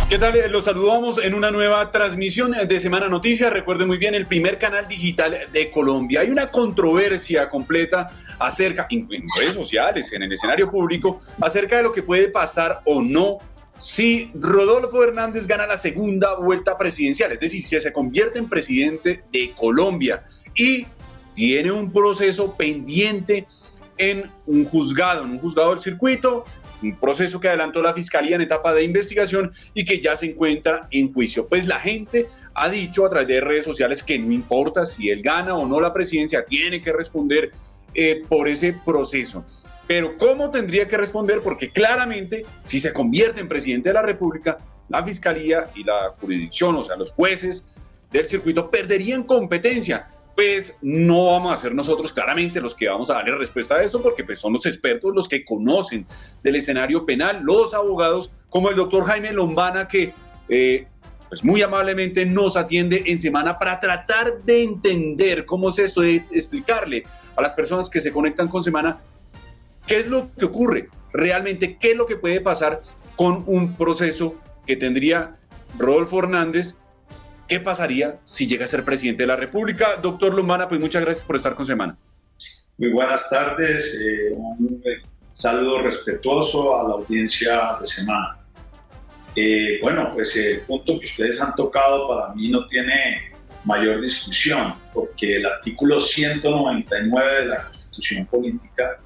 ¿Qué tal? Los saludamos en una nueva transmisión de Semana Noticias. Recuerden muy bien, el primer canal digital de Colombia. Hay una controversia completa acerca, en redes sociales, en el escenario público, acerca de lo que puede pasar o no si Rodolfo Hernández gana la segunda vuelta presidencial, es decir, si se convierte en presidente de Colombia y tiene un proceso pendiente en un juzgado del circuito, un proceso que adelantó la Fiscalía en etapa de investigación y que ya se encuentra en juicio. Pues la gente ha dicho a través de redes sociales que no importa si él gana o no la presidencia, tiene que responder por ese proceso. Pero ¿cómo tendría que responder? Porque claramente, si se convierte en presidente de la República, la Fiscalía y la jurisdicción, o sea, los jueces del circuito, perderían competencia. Pues no vamos a ser nosotros claramente los que vamos a darle respuesta a eso, porque pues son los expertos, los que conocen del escenario penal, los abogados, como el doctor Jaime Lombana, que pues muy amablemente nos atiende en semana para tratar de entender cómo es esto, de explicarle a las personas que se conectan con Semana qué es lo que ocurre realmente, qué es lo que puede pasar con un proceso que tendría Rodolfo Hernández. ¿Qué pasaría si llega a ser presidente de la República? Doctor Lombana, pues muchas gracias por estar con Semana. Muy buenas tardes, un saludo respetuoso a la audiencia de Semana. Bueno, pues el punto que ustedes han tocado para mí no tiene mayor discusión, porque el artículo 199 de la Constitución Política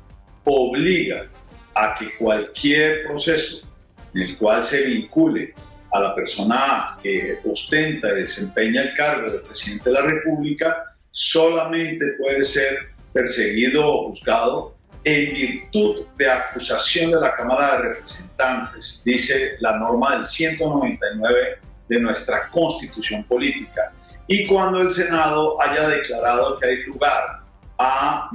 obliga a que cualquier proceso en el cual se vincule a la persona que ostenta y desempeña el cargo de presidente de la República solamente puede ser perseguido o juzgado en virtud de acusación de la Cámara de Representantes, dice la norma del 199 de nuestra Constitución Política, y cuando el Senado haya declarado que hay lugar a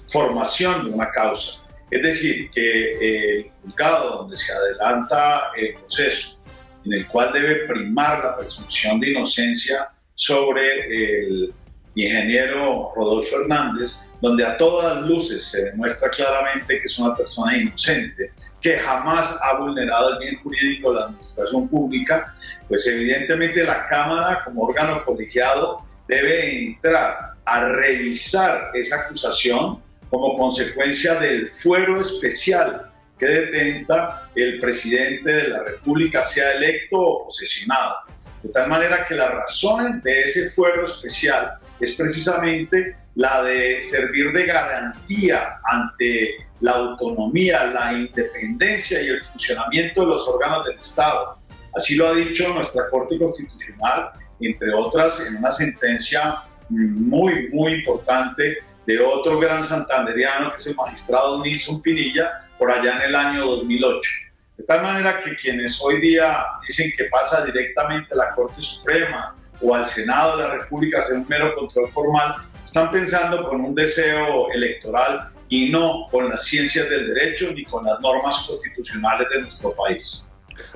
formación de una causa. Es decir, que el juzgado donde se adelanta el proceso, en el cual debe primar la presunción de inocencia sobre el ingeniero Rodolfo Hernández, donde a todas luces se demuestra claramente que es una persona inocente, que jamás ha vulnerado el bien jurídico de la administración pública, pues evidentemente la Cámara, como órgano colegiado, debe entrar a revisar esa acusación como consecuencia del fuero especial que detenta el presidente de la República, sea electo o posesionado. De tal manera que la razón de ese fuero especial es precisamente la de servir de garantía ante la autonomía, la independencia y el funcionamiento de los órganos del Estado. Así lo ha dicho nuestra Corte Constitucional, entre otras, en una sentencia muy importante de otro gran santanderiano, que es el magistrado Nilson Pinilla, por allá en el año 2008. De tal manera que quienes hoy día dicen que pasa directamente a la Corte Suprema o al Senado de la República a hacer un mero control formal, están pensando con un deseo electoral y no con las ciencias del derecho ni con las normas constitucionales de nuestro país.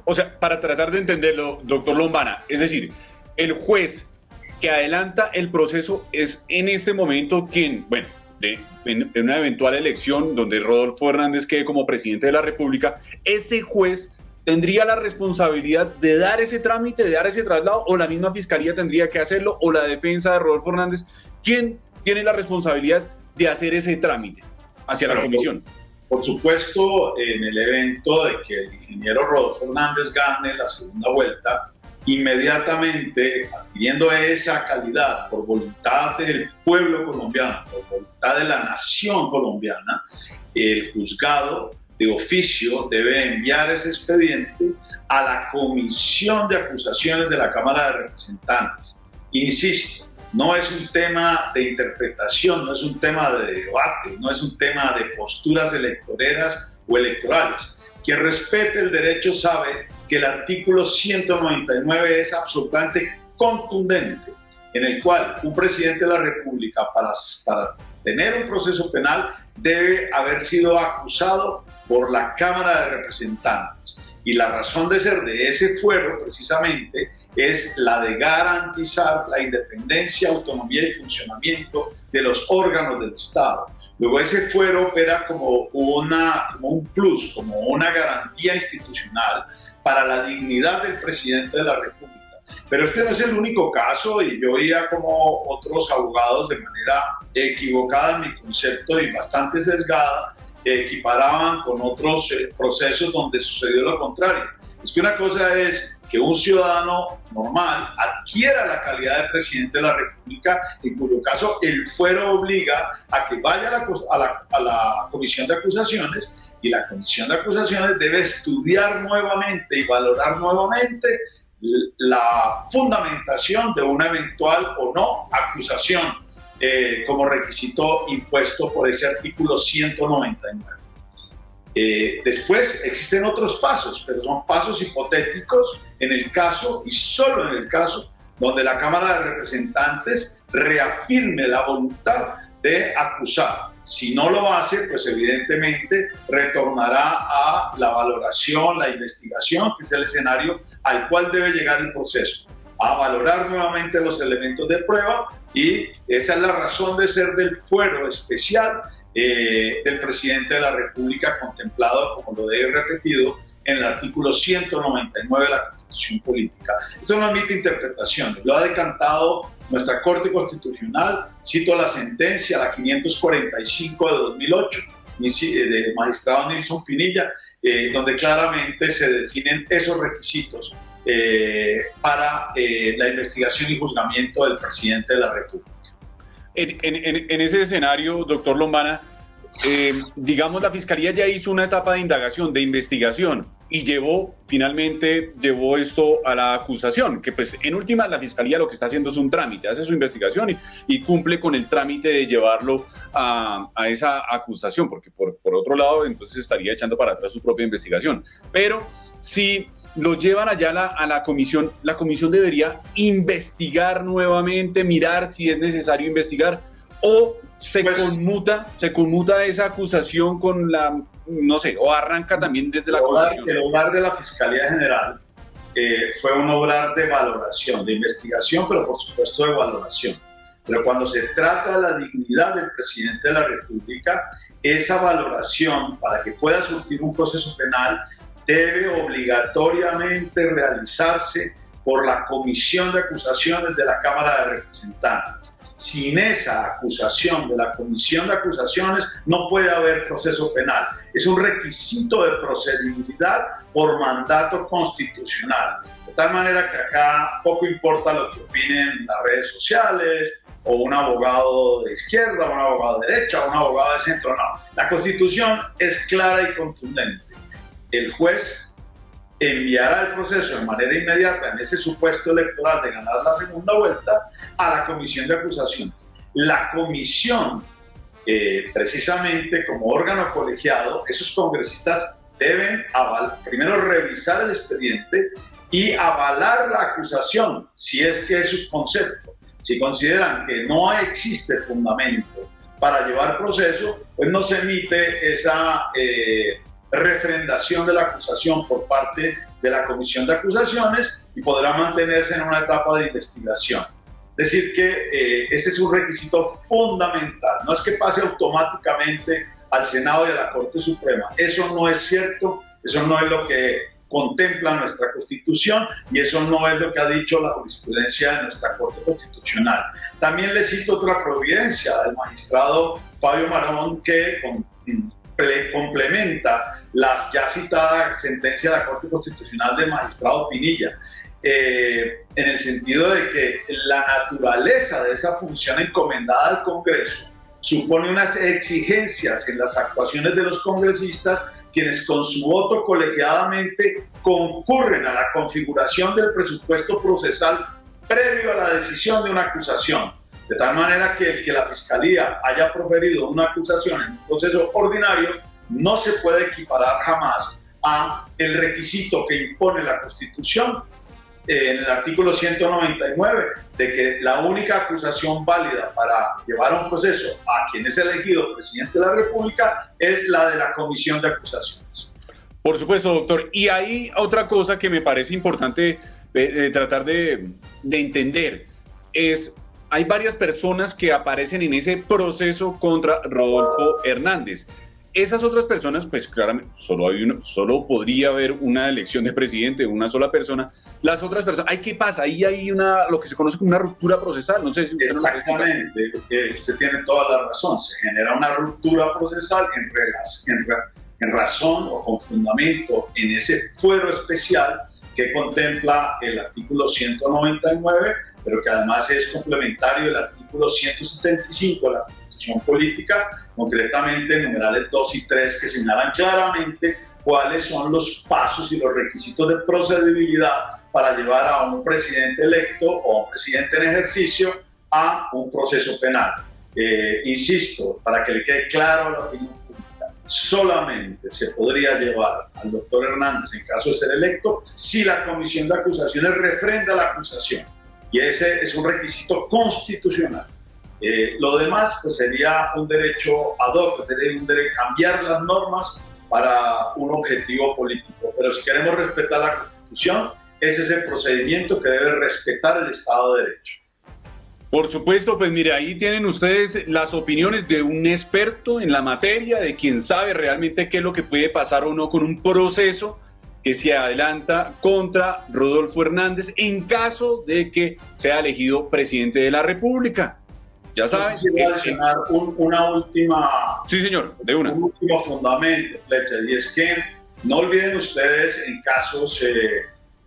O sea, para tratar de entenderlo, doctor Lombana, es decir, el juez que adelanta el proceso es en este momento quien, bueno, en una eventual elección donde Rodolfo Hernández quede como presidente de la República, ese juez tendría la responsabilidad de dar ese trámite, de dar ese traslado, o la misma Fiscalía tendría que hacerlo, o la defensa de Rodolfo Hernández. ¿Quién tiene la responsabilidad de hacer ese trámite hacia la comisión? Por supuesto, en el evento de que el ingeniero Rodolfo Hernández gane la segunda vuelta, inmediatamente, adquiriendo esa calidad por voluntad del pueblo colombiano, por voluntad de la nación colombiana, el juzgado de oficio debe enviar ese expediente a la Comisión de Acusaciones de la Cámara de Representantes. Insisto, no es un tema de interpretación, no es un tema de debate, no es un tema de posturas electoreras o electorales. Quien respete el derecho sabe que el artículo 199 es absolutamente contundente, en el cual un presidente de la República, para tener un proceso penal, debe haber sido acusado por la Cámara de Representantes. Y la razón de ser de ese fuero, precisamente, es la de garantizar la independencia, autonomía y funcionamiento de los órganos del Estado. Luego ese fuero opera como un plus, como una garantía institucional para la dignidad del presidente de la República. Pero este no es el único caso, y yo veía como otros abogados de manera equivocada en mi concepto y bastante sesgada equiparaban con otros procesos donde sucedió lo contrario. Es que una cosa es que un ciudadano normal adquiera la calidad de presidente de la República, en cuyo caso el fuero obliga a que vaya a la comisión de acusaciones, y la comisión de acusaciones debe estudiar nuevamente y valorar nuevamente la fundamentación de una eventual o no acusación como requisito impuesto por ese artículo 199. Después existen otros pasos, pero son pasos hipotéticos en el caso, y solo en el caso, donde la Cámara de Representantes reafirme la voluntad de acusar. Si no lo hace, pues evidentemente retornará a la valoración, la investigación, que es el escenario al cual debe llegar el proceso, a valorar nuevamente los elementos de prueba, y esa es la razón de ser del fuero especial del presidente de la República, contemplado, como lo he repetido, en el artículo 199 de la Constitución Política. Esto no admite interpretaciones, lo ha decantado nuestra Corte Constitucional. Cito la sentencia, la 545 de 2008, del magistrado Nilson Pinilla, donde claramente se definen esos requisitos para la investigación y juzgamiento del presidente de la República. En ese escenario, doctor Lombana, digamos, la Fiscalía ya hizo una etapa de indagación, de investigación, y finalmente llevó esto a la acusación, que pues en última la Fiscalía lo que está haciendo es un trámite, hace su investigación y cumple con el trámite de llevarlo a esa acusación, porque por otro lado entonces estaría echando para atrás su propia investigación. Pero si lo llevan allá a la comisión debería investigar nuevamente, mirar si es necesario investigar, o se conmuta esa acusación con la, no sé, o arranca también desde la acusación. El obrar de la Fiscalía General fue un obrar de valoración, de investigación, pero por supuesto de valoración. Pero cuando se trata de la dignidad del presidente de la República, esa valoración, para que pueda surtir un proceso penal, debe obligatoriamente realizarse por la Comisión de Acusaciones de la Cámara de Representantes. Sin esa acusación de la Comisión de Acusaciones no puede haber proceso penal. Es un requisito de procedibilidad por mandato constitucional. De tal manera que acá poco importa lo que opinen las redes sociales, o un abogado de izquierda, o un abogado de derecha, o un abogado de centro, no. La Constitución es clara y contundente. El juez enviará el proceso de manera inmediata, en ese supuesto electoral de ganar la segunda vuelta, a la comisión de acusaciones. La comisión, precisamente como órgano colegiado, esos congresistas deben primero revisar el expediente y avalar la acusación, si es que es su concepto. Si consideran que no existe fundamento para llevar proceso, pues no se emite esa refrendación de la acusación por parte de la Comisión de Acusaciones, y podrá mantenerse en una etapa de investigación. Es decir que ese es un requisito fundamental. No es que pase automáticamente al Senado y a la Corte Suprema. Eso no es cierto, eso no es lo que contempla nuestra Constitución, y eso no es lo que ha dicho la jurisprudencia de nuestra Corte Constitucional. También le cito otra providencia del magistrado Fabio Marón, que complementa la ya citada sentencia de la Corte Constitucional del magistrado Pinilla, en el sentido de que la naturaleza de esa función encomendada al Congreso supone unas exigencias en las actuaciones de los congresistas, quienes con su voto colegiadamente concurren a la configuración del presupuesto procesal previo a la decisión de una acusación. De tal manera que el que la Fiscalía haya proferido una acusación en un proceso ordinario no se puede equiparar jamás a el requisito que impone la Constitución en el artículo 199, de que la única acusación válida para llevar a un proceso a quien es elegido presidente de la República es la de la Comisión de Acusaciones. Por supuesto, doctor. Y hay otra cosa que me parece importante tratar de entender, es hay varias personas que aparecen en ese proceso contra Rodolfo Hernández. esas otras personas, pues claramente solo podría haber una elección de presidente, una sola persona. Las otras personas, ¿qué pasa? Ahí hay lo que se conoce como una ruptura procesal. No sé si usted Exactamente, usted tiene toda la razón. Se genera una ruptura procesal en razón o con fundamento en ese fuero especial que contempla el artículo 199, pero que además es complementario del artículo 175 de la Constitución Política, concretamente numerales 2 y 3, que señalan claramente cuáles son los pasos y los requisitos de procedibilidad para llevar a un presidente electo o a un presidente en ejercicio a un proceso penal. Insisto, para que le quede claro a la opinión pública, solamente se podría llevar al doctor Hernández en caso de ser electo si la comisión de acusaciones refrenda la acusación, y ese es un requisito constitucional. Lo demás pues sería un derecho ad hoc, cambiar las normas para un objetivo político, pero si queremos respetar la Constitución, ese es el procedimiento que debe respetar el Estado de Derecho. Por supuesto, pues mire, ahí tienen ustedes las opiniones de un experto en la materia, de quien sabe realmente qué es lo que puede pasar o no con un proceso que se adelanta contra Rodolfo Hernández en caso de que sea elegido presidente de la República. Ya saben. Quiero adicionar una última. Sí, señor, de una. Un último fundamento, Fletcher, y es que no olviden ustedes en casos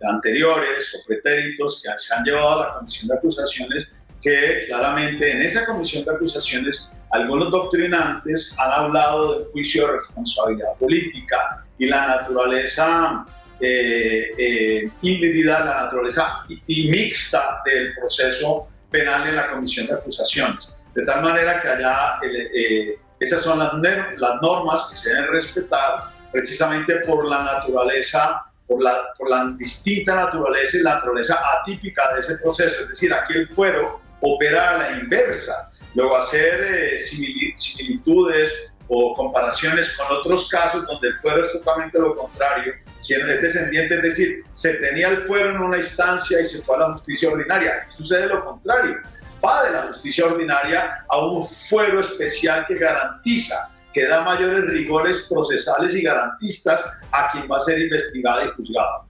anteriores o pretéritos que se han llevado a la comisión de acusaciones, que claramente en esa comisión de acusaciones algunos doctrinantes han hablado de juicio de responsabilidad política y la naturaleza híbrida, la naturaleza mixta del proceso penal en la comisión de acusaciones. De tal manera que allá esas son las normas que se deben respetar precisamente por la naturaleza, por la distinta naturaleza y la naturaleza atípica de ese proceso. Es decir, aquí el fuero opera a la inversa. Luego hacer similitudes o comparaciones con otros casos donde el fuero es totalmente lo contrario, siendo es descendiente, es decir, se tenía el fuero en una instancia y se fue a la justicia ordinaria. Aquí sucede lo contrario, va de la justicia ordinaria a un fuero especial que garantiza, que da mayores rigores procesales y garantistas a quien va a ser investigado y juzgado.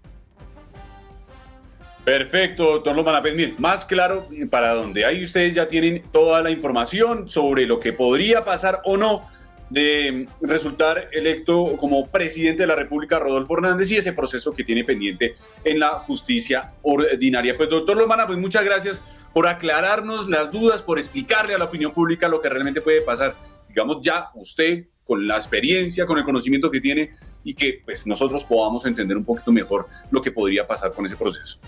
Perfecto, doctor Lombana. Pues mire, más claro para donde ahí ustedes ya tienen toda la información sobre lo que podría pasar o no de resultar electo como presidente de la República Rodolfo Hernández y ese proceso que tiene pendiente en la justicia ordinaria. Pues doctor Lombana, pues muchas gracias por aclararnos las dudas, por explicarle a la opinión pública lo que realmente puede pasar. Digamos, ya usted con la experiencia, con el conocimiento que tiene y que pues nosotros podamos entender un poquito mejor lo que podría pasar con ese proceso.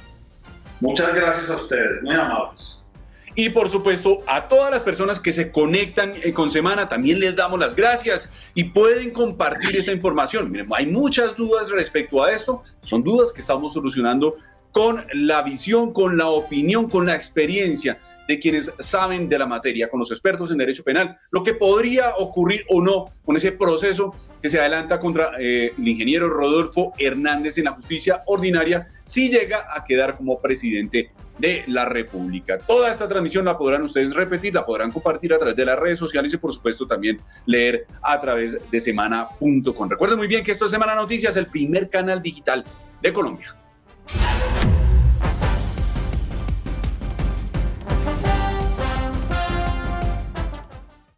Muchas gracias a ustedes, muy amables. Y por supuesto, a todas las personas que se conectan con Semana, también les damos las gracias y pueden compartir esa información. Miren, hay muchas dudas respecto a esto, son dudas que estamos solucionando con la visión, con la opinión, con la experiencia de quienes saben de la materia, con los expertos en derecho penal, lo que podría ocurrir o no con ese proceso que se adelanta contra el ingeniero Rodolfo Hernández en la justicia ordinaria si llega a quedar como presidente de la República. Toda esta transmisión la podrán ustedes repetir, la podrán compartir a través de las redes sociales y por supuesto también leer a través de semana.com. Recuerden muy bien que esto es Semana Noticias, el primer canal digital de Colombia.